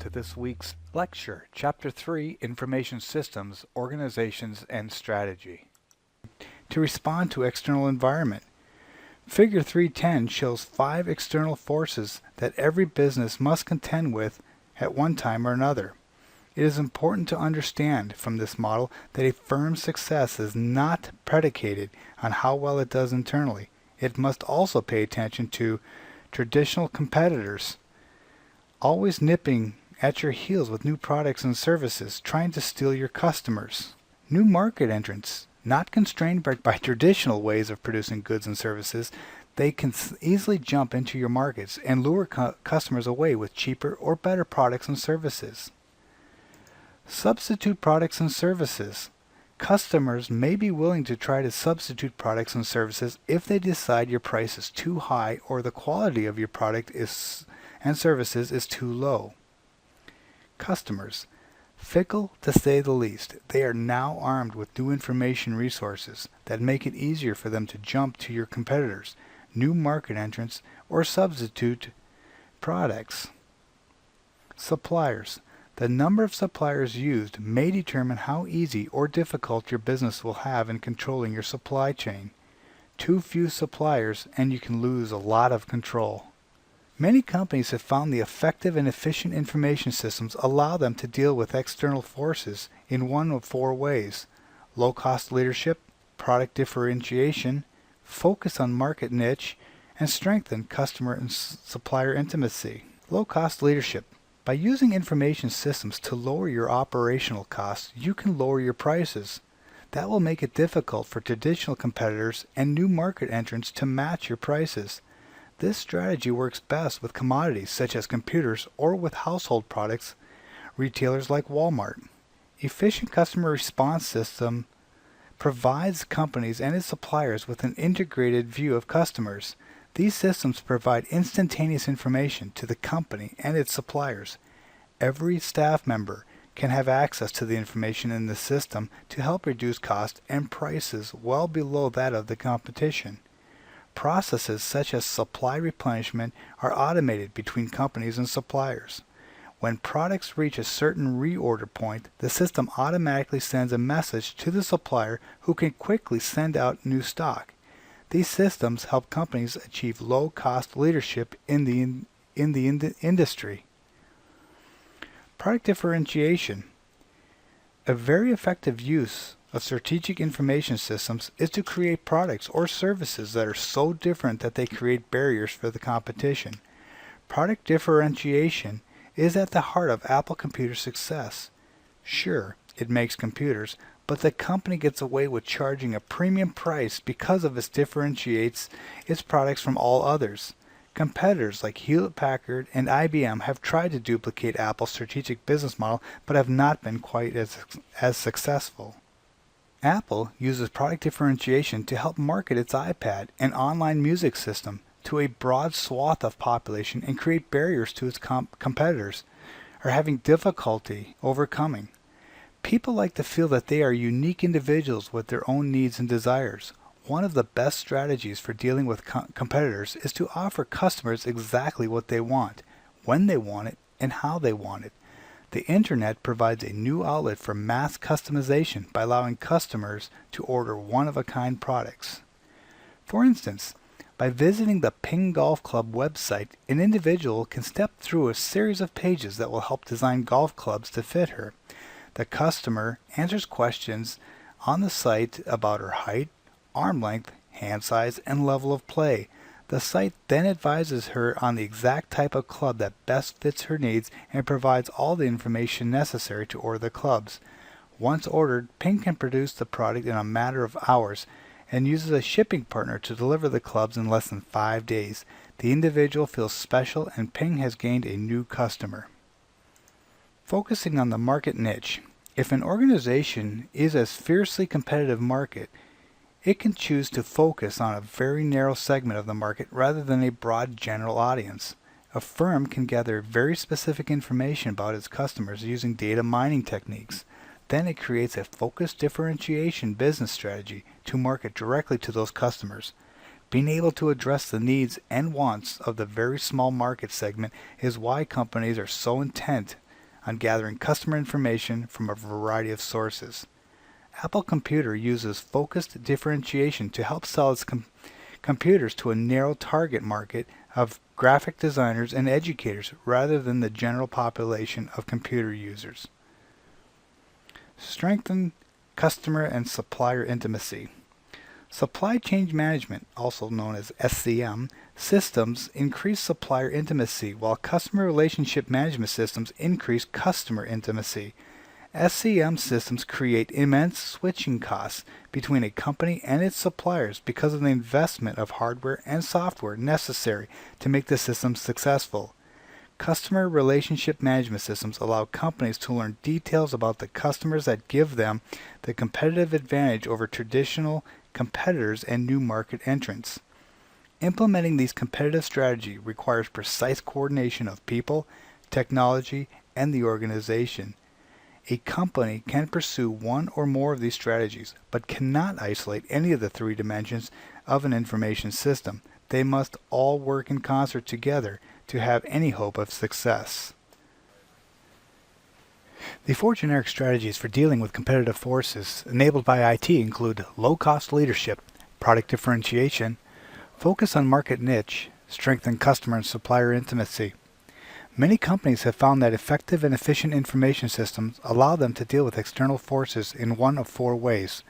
to this week's lecture, Chapter 3, Information Systems, Organizations and Strategy. To respond to external environment. Figure 310 shows 5 external forces that every business must contend with at one time or another. It is important to understand from this model that a firm's success is not predicated on how well it does internally. It must also pay attention to traditional competitors, always nipping at your heels with new products and services, trying to steal your customers. New market entrants, not constrained by traditional ways of producing goods and services, they can easily jump into your markets and lure customers away with cheaper or better products and services. Substitute products and services. Customers may be willing to try to substitute products and services if they decide your price is too high or the quality of your product and services is too low. Customers. Fickle to say the least, they are now armed with new information resources that make it easier for them to jump to your competitors, new market entrants, or substitute products. Suppliers. The number of suppliers used may determine how easy or difficult your business will have in controlling your supply chain. Too few suppliers and you can lose a lot of control. Many companies have found the effective and efficient information systems allow them to deal with external forces in one of 4 ways: low-cost leadership, product differentiation, focus on market niche, and strengthen customer and supplier intimacy. Low-cost leadership. By using information systems to lower your operational costs, you can lower your prices. That will make it difficult for traditional competitors and new market entrants to match your prices. This strategy works best with commodities such as computers or with household products, retailers like Walmart. Efficient customer response system provides companies and its suppliers with an integrated view of customers. These systems provide instantaneous information to the company and its suppliers. Every staff member can have access to the information in the system to help reduce costs and prices well below that of the competition. Processes such as supply replenishment are automated between companies and suppliers. When products reach a certain reorder point, the system automatically sends a message to the supplier who can quickly send out new stock. These systems help companies achieve low-cost leadership in the industry. Product differentiation. A very effective use of strategic information systems is to create products or services that are so different that they create barriers for the competition. Product differentiation is at the heart of Apple Computer's success. Sure, it makes computers, but the company gets away with charging a premium price because of it differentiates its products from all others. Competitors like Hewlett-Packard and IBM have tried to duplicate Apple's strategic business model but have not been quite as successful. Apple uses product differentiation to help market its iPad and online music system to a broad swath of population and create barriers to its competitors are having difficulty overcoming. People like to feel that they are unique individuals with their own needs and desires. One of the best strategies for dealing with competitors is to offer customers exactly what they want, when they want it, and how they want it. The Internet provides a new outlet for mass customization by allowing customers to order one-of-a-kind products. For instance, by visiting the Ping Golf Club website, an individual can step through a series of pages that will help design golf clubs to fit her. The customer answers questions on the site about her height, arm length, hand size, and level of play. The site then advises her on the exact type of club that best fits her needs and provides all the information necessary to order the clubs. Once ordered, Ping can produce the product in a matter of hours and uses a shipping partner to deliver the clubs in less than 5 days. The individual feels special and Ping has gained a new customer. Focusing on the market niche. If an organization is a fiercely competitive market, it can choose to focus on a very narrow segment of the market rather than a broad general audience. A firm can gather very specific information about its customers using data mining techniques. Then it creates a focused differentiation business strategy to market directly to those customers. Being able to address the needs and wants of the very small market segment is why companies are so intent on gathering customer information from a variety of sources. Apple Computer uses focused differentiation to help sell its computers to a narrow target market of graphic designers and educators rather than the general population of computer users. Strengthen customer and supplier intimacy. Supply chain management, also known as SCM, systems increase supplier intimacy, while customer relationship management systems increase customer intimacy. SCM systems create immense switching costs between a company and its suppliers because of the investment of hardware and software necessary to make the system successful. Customer relationship management systems allow companies to learn details about the customers that give them the competitive advantage over traditional competitors and new market entrants. Implementing these competitive strategies requires precise coordination of people, technology, and the organization. A company can pursue one or more of these strategies, but cannot isolate any of the three dimensions of an information system. They must all work in concert together to have any hope of success. The four generic strategies for dealing with competitive forces enabled by IT include low-cost leadership, product differentiation, focus on market niche, strengthen customer and supplier intimacy. Many companies have found that effective and efficient information systems allow them to deal with external forces in one of four ways: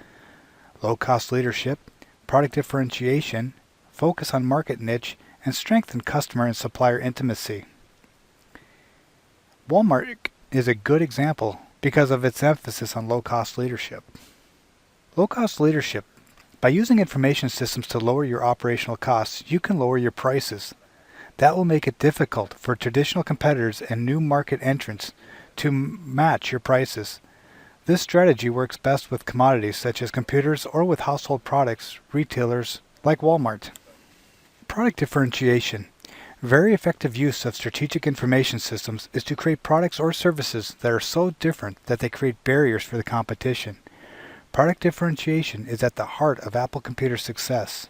low-cost leadership, product differentiation, focus on market niche, and strengthen customer and supplier intimacy. Walmart is a good example because of its emphasis on low-cost leadership. Low-cost leadership. By using information systems to lower your operational costs, you can lower your prices. That will make it difficult for traditional competitors and new market entrants to match your prices. This strategy works best with commodities such as computers or with household products retailers like Walmart. Product differentiation. Very effective use of strategic information systems is to create products or services that are so different that they create barriers for the competition. Product differentiation is at the heart of Apple Computer's success.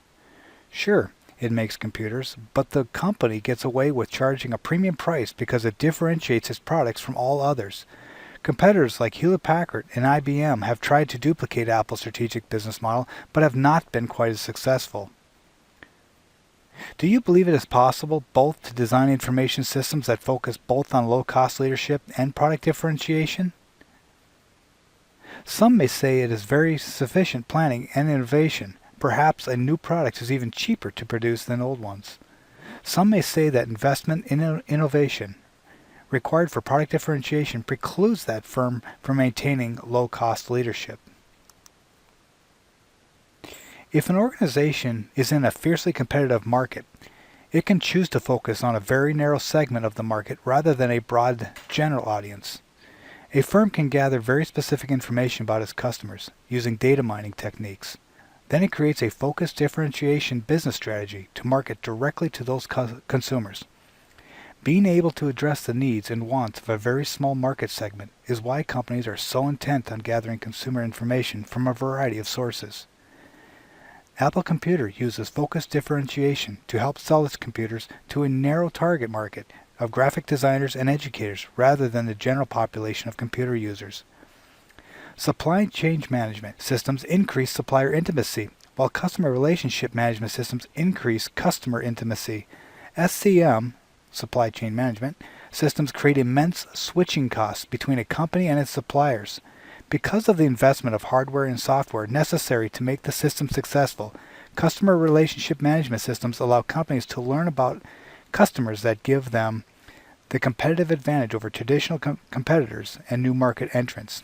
Sure, it makes computers, but the company gets away with charging a premium price because it differentiates its products from all others. Competitors like Hewlett-Packard and IBM have tried to duplicate Apple's strategic business model, but have not been quite as successful. Do you believe it is possible both to design information systems that focus both on low-cost leadership and product differentiation? Some may say it is very sufficient planning and innovation. Perhaps a new product is even cheaper to produce than old ones. Some may say that investment in innovation required for product differentiation precludes that firm from maintaining low-cost leadership. If an organization is in a fiercely competitive market, it can choose to focus on a very narrow segment of the market rather than a broad general audience. A firm can gather very specific information about its customers using data mining techniques. Then it creates a focused differentiation business strategy to market directly to those consumers. Being able to address the needs and wants of a very small market segment is why companies are so intent on gathering consumer information from a variety of sources. Apple Computer uses focused differentiation to help sell its computers to a narrow target market of graphic designers and educators rather than the general population of computer users. Supply chain management systems increase supplier intimacy, while customer relationship management systems increase customer intimacy. SCM, supply chain management, systems create immense switching costs between a company and its suppliers. Because of the investment of hardware and software necessary to make the system successful, customer relationship management systems allow companies to learn about customers that give them the competitive advantage over traditional competitors and new market entrants.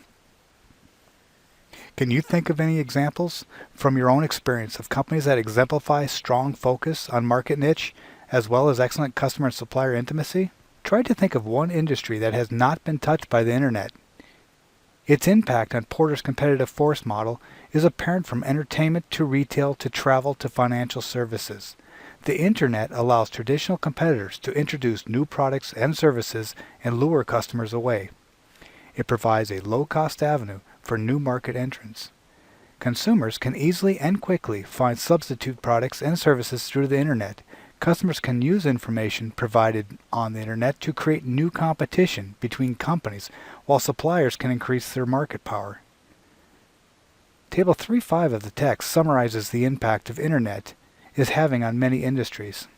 Can you think of any examples from your own experience of companies that exemplify strong focus on market niche as well as excellent customer and supplier intimacy? Try to think of one industry that has not been touched by the internet. Its impact on Porter's competitive force model is apparent from entertainment to retail to travel to financial services. The internet allows traditional competitors to introduce new products and services and lure customers away. It provides a low-cost avenue for new market entrants. Consumers can easily and quickly find substitute products and services through the internet. Customers can use information provided on the internet to create new competition between companies, while suppliers can increase their market power. Table 3.5 of the text summarizes the impact of internet is having on many industries.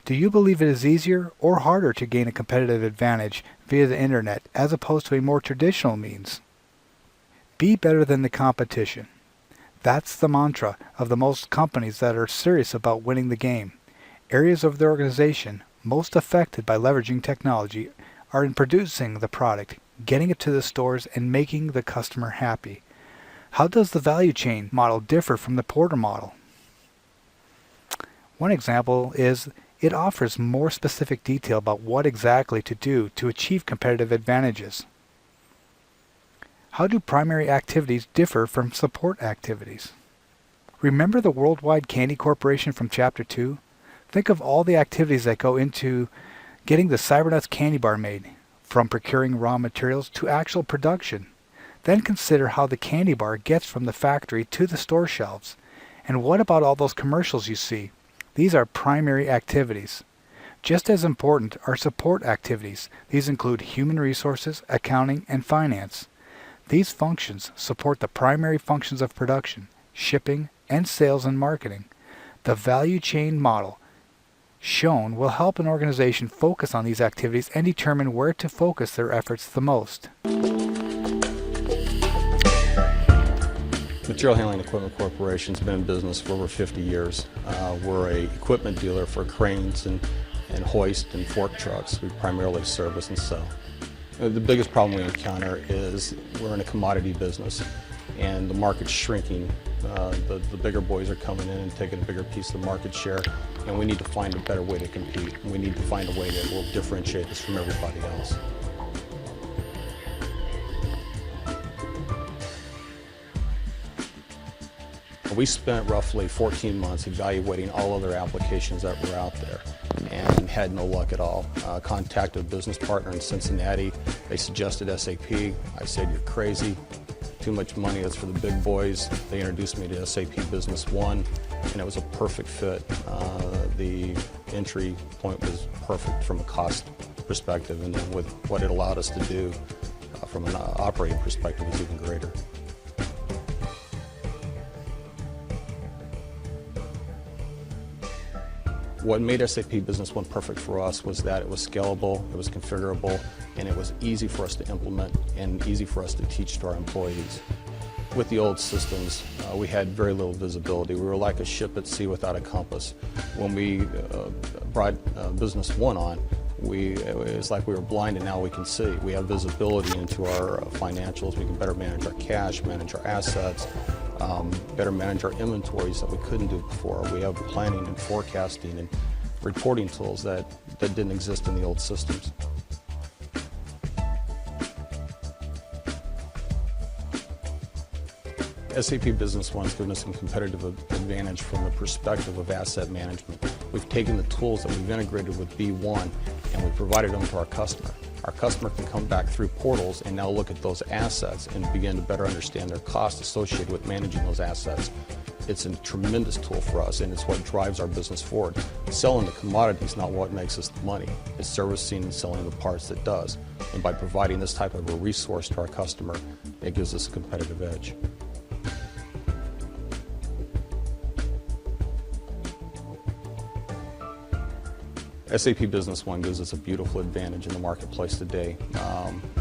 Do you believe it is easier or harder to gain a competitive advantage via the internet as opposed to a more traditional means? Be better than the competition. That's the mantra of the most companies that are serious about winning the game. Areas of the organization most affected by leveraging technology are in producing the product, getting it to the stores, and making the customer happy. How does the value chain model differ from the Porter model? One example is it offers more specific detail about what exactly to do to achieve competitive advantages. How do primary activities differ from support activities? Remember the Worldwide Candy Corporation from Chapter 2? Think of all the activities that go into getting the Cybernuts candy bar made, from procuring raw materials to actual production. Then consider how the candy bar gets from the factory to the store shelves. And what about all those commercials you see? These are primary activities. Just as important are support activities. These include human resources, accounting, and finance. These functions support the primary functions of production, shipping, and sales and marketing. The value chain model shown will help an organization focus on these activities and determine where to focus their efforts the most. Material Handling Equipment Corporation has been in business for over 50 years. We're an equipment dealer for cranes and hoist and fork trucks. We primarily service and sell. The biggest problem we encounter is we're in a commodity business and the market's shrinking. The bigger boys are coming in and taking a bigger piece of the market share, and we need to find a better way to compete. We need to find a way that will differentiate us from everybody else. We spent roughly 14 months evaluating all other applications that were out there and had no luck at all. Contacted a business partner in Cincinnati. They suggested SAP. I said, "You're crazy. Too much money, that's for the big boys." They introduced me to SAP Business One, and it was a perfect fit. The entry point was perfect from a cost perspective, and then with what it allowed us to do from an operating perspective was even greater. What made SAP Business One perfect for us was that it was scalable, it was configurable, and it was easy for us to implement and easy for us to teach to our employees. With the old systems, we had very little visibility. We were like a ship at sea without a compass. When we brought Business One on, it was like we were blind and now we can see. We have visibility into our financials. We can better manage our cash, manage our assets, better manage our inventories that we couldn't do before. We have planning and forecasting and reporting tools that didn't exist in the old systems. SAP Business One has given us some competitive advantage from the perspective of asset management. We've taken the tools that we've integrated with B1 and we've provided them to our customer. Our customer can come back through portals and now look at those assets and begin to better understand their costs associated with managing those assets. It's a tremendous tool for us, and it's what drives our business forward. Selling the commodity is not what makes us the money. It's servicing and selling the parts that does. And by providing this type of a resource to our customer, it gives us a competitive edge. SAP Business One gives us a beautiful advantage in the marketplace today.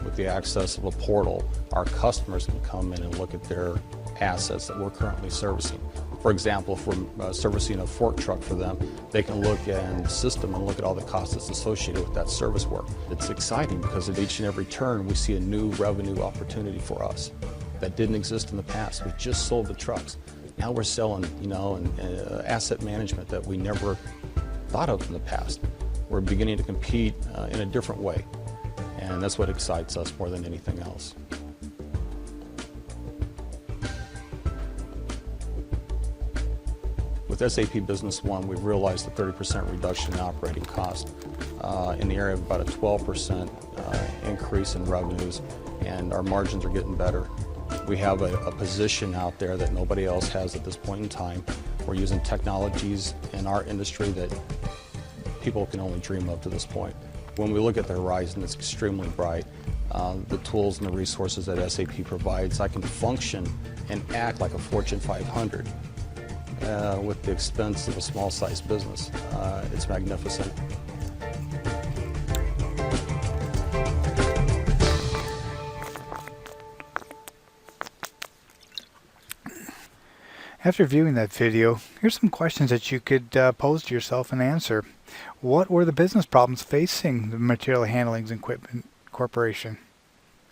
With the access of a portal, our customers can come in and look at their assets that we're currently servicing. For example, if we're servicing a fork truck for them, they can look in the system and look at all the costs that's associated with that service work. It's exciting because at each and every turn we see a new revenue opportunity for us that didn't exist in the past. We just sold the trucks. Now we're selling, asset management that we never thought of in the past. We're beginning to compete in a different way, and that's what excites us more than anything else. With SAP Business One, we've realized a 30% reduction in operating cost in the area of about a 12% increase in revenues, and our margins are getting better. We have a position out there that nobody else has at this point in time. We're using technologies in our industry that people can only dream of to this point. When we look at the horizon, it's extremely bright. The tools and the resources that SAP provides, I can function and act like a Fortune 500 with the expense of a small-sized business. It's magnificent. After viewing that video, here's some questions that you could pose to yourself and answer. What were the business problems facing the Material Handling Equipment Corporation?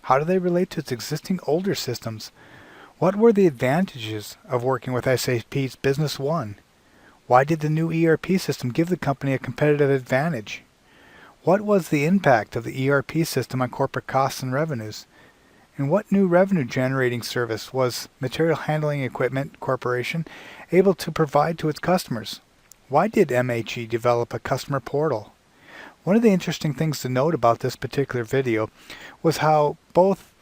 How do they relate to its existing older systems? What were the advantages of working with SAP's Business One? Why did the new ERP system give the company a competitive advantage? What was the impact of the ERP system on corporate costs and revenues? And what new revenue-generating service was Material Handling Equipment Corporation able to provide to its customers? Why did MHE develop a customer portal? One of the interesting things to note about this particular video was how both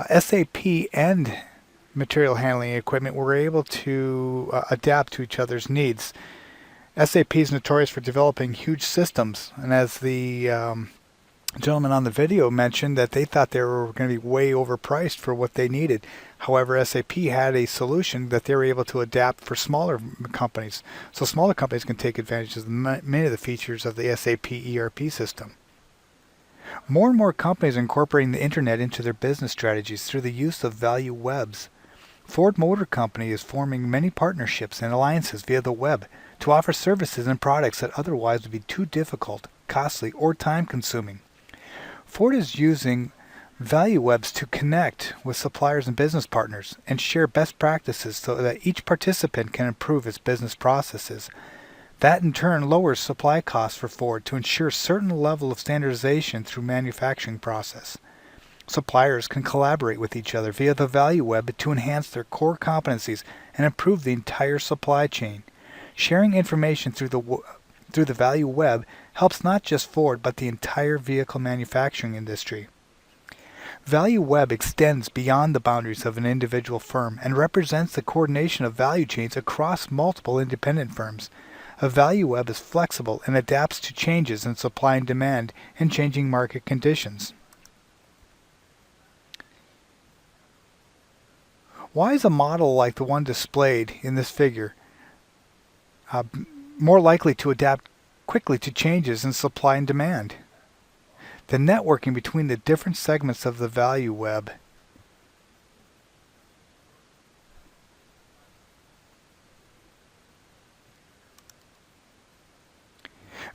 SAP and Material Handling Equipment were able to adapt to each other's needs. SAP is notorious for developing huge systems, and as the gentleman on the video mentioned, that they thought they were going to be way overpriced for what they needed. However, SAP had a solution that they were able to adapt for smaller companies. So smaller companies can take advantage of many of the features of the SAP ERP system. More and more companies are incorporating the internet into their business strategies through the use of value webs. Ford Motor Company is forming many partnerships and alliances via the web to offer services and products that otherwise would be too difficult, costly, or time-consuming. Ford is using value webs to connect with suppliers and business partners and share best practices so that each participant can improve its business processes. That in turn lowers supply costs for Ford to ensure certain level of standardization through manufacturing process. Suppliers can collaborate with each other via the value web to enhance their core competencies and improve the entire supply chain. Sharing information through the value web helps not just Ford but the entire vehicle manufacturing industry. Value web extends beyond the boundaries of an individual firm and represents the coordination of value chains across multiple independent firms. A value web is flexible and adapts to changes in supply and demand and changing market conditions. Why is a model like the one displayed in this figure more likely to adapt quickly to changes in supply and demand? The networking between the different segments of the value web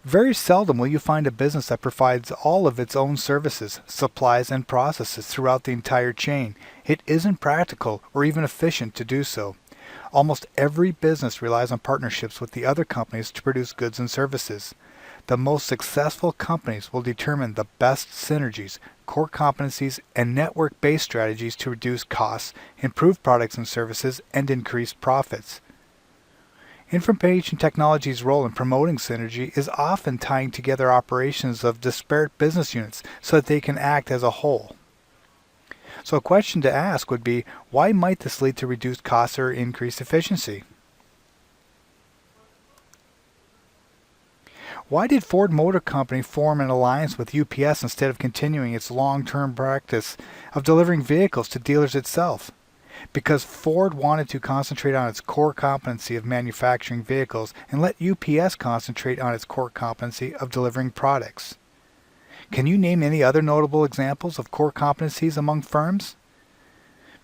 Very seldom will you find a business that provides all of its own services, supplies, and processes throughout the entire chain. It isn't practical or even efficient to do so. Almost every business relies on partnerships with the other companies to produce goods and services. The most successful companies will determine the best synergies, core competencies, and network-based strategies to reduce costs, improve products and services, and increase profits. Information technology's role in promoting synergy is often tying together operations of disparate business units so that they can act as a whole. So a question to ask would be, why might this lead to reduced costs or increased efficiency? Why did Ford Motor Company form an alliance with UPS instead of continuing its long-term practice of delivering vehicles to dealers itself? Because Ford wanted to concentrate on its core competency of manufacturing vehicles and let UPS concentrate on its core competency of delivering products. Can you name any other notable examples of core competencies among firms?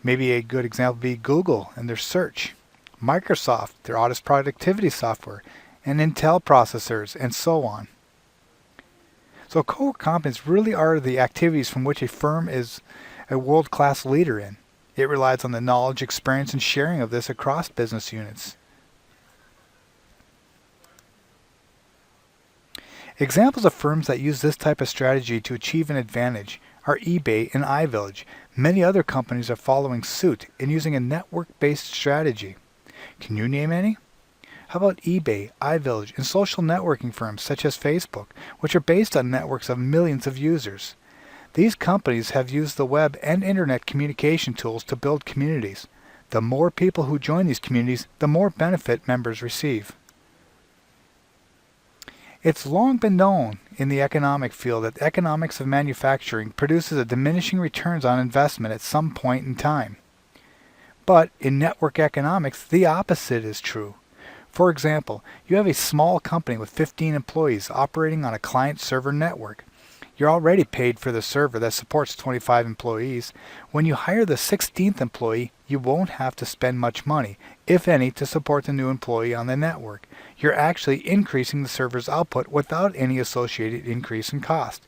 Maybe a good example would be Google and their search, Microsoft, their office productivity software, and Intel processors, and so on. So core competencies really are the activities from which a firm is a world-class leader in. It relies on the knowledge, experience, and sharing of this across business units. Examples of firms that use this type of strategy to achieve an advantage are eBay and iVillage. Many other companies are following suit in using a network-based strategy. Can you name any? How about eBay, iVillage, and social networking firms such as Facebook, which are based on networks of millions of users? These companies have used the web and internet communication tools to build communities. The more people who join these communities, the more benefit members receive. It's long been known in the economic field that the economics of manufacturing produces a diminishing returns on investment at some point in time. But in network economics, the opposite is true. For example, you have a small company with 15 employees operating on a client-server network. You're already paid for the server that supports 25 employees. When you hire the 16th employee, you won't have to spend much money, if any, to support the new employee on the network. You're actually increasing the server's output without any associated increase in cost.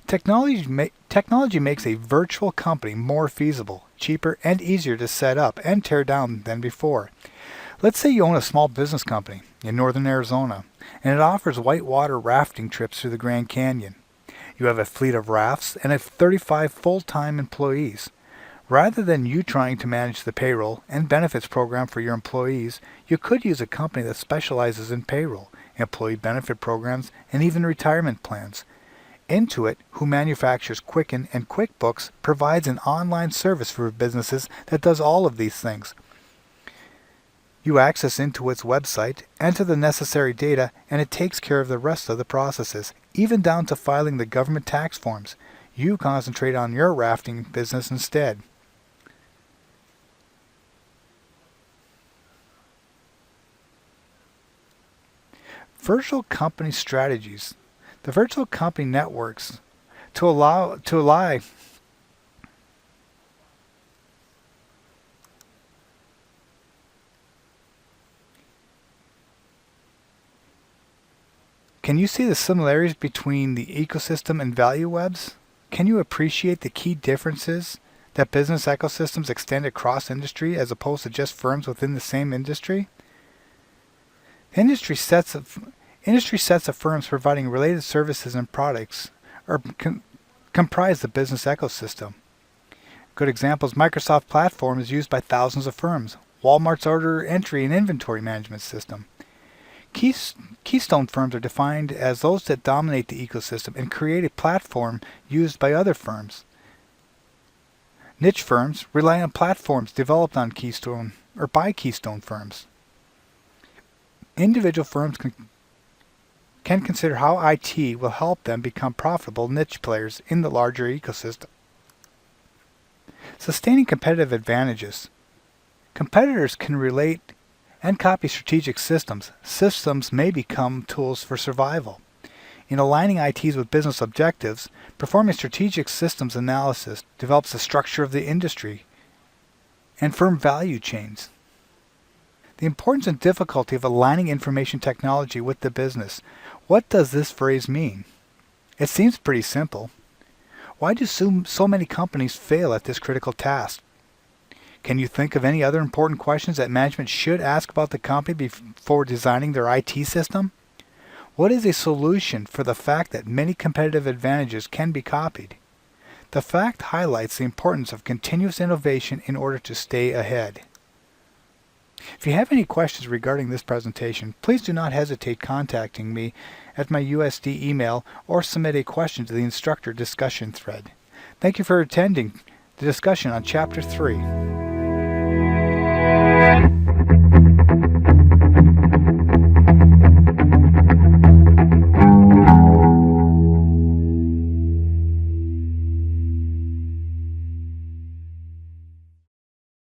Technology makes a virtual company more feasible, cheaper, and easier to set up and tear down than before. Let's say you own a small business company in northern Arizona, and it offers whitewater rafting trips through the Grand Canyon. You have a fleet of rafts and 35 full-time employees. Rather than you trying to manage the payroll and benefits program for your employees, you could use a company that specializes in payroll, employee benefit programs, and even retirement plans. Intuit, who manufactures Quicken and QuickBooks, provides an online service for businesses that does all of these things. You access Intuit's website, enter the necessary data, and it takes care of the rest of the processes, even down to filing the government tax forms. You concentrate on your rafting business instead. Virtual company strategies. The virtual company networks to allow Can you see the similarities between the ecosystem and value webs? Can you appreciate the key differences that business ecosystems extend across industry as opposed to just firms within the same industry? Industry sets of firms providing related services and products comprise the business ecosystem. Good examples: Microsoft Platform is used by thousands of firms. Walmart's order entry and inventory management system. Keystone firms are defined as those that dominate the ecosystem and create a platform used by other firms. Niche firms rely on platforms developed on Keystone or by Keystone firms. Individual firms can consider how IT will help them become profitable niche players in the larger ecosystem. Sustaining competitive advantages. Competitors can relate and copy strategic systems. Systems may become tools for survival. In aligning ITs with business objectives, performing strategic systems analysis develops the structure of the industry and firm value chains. The importance and difficulty of aligning information technology with the business. What does this phrase mean? It seems pretty simple. Why do so many companies fail at this critical task? Can you think of any other important questions that management should ask about the company before designing their IT system? What is a solution for the fact that many competitive advantages can be copied? The fact highlights the importance of continuous innovation in order to stay ahead. If you have any questions regarding this presentation, please do not hesitate contacting me at my USD email or submit a question to the instructor discussion thread. Thank you for attending the discussion on Chapter 3.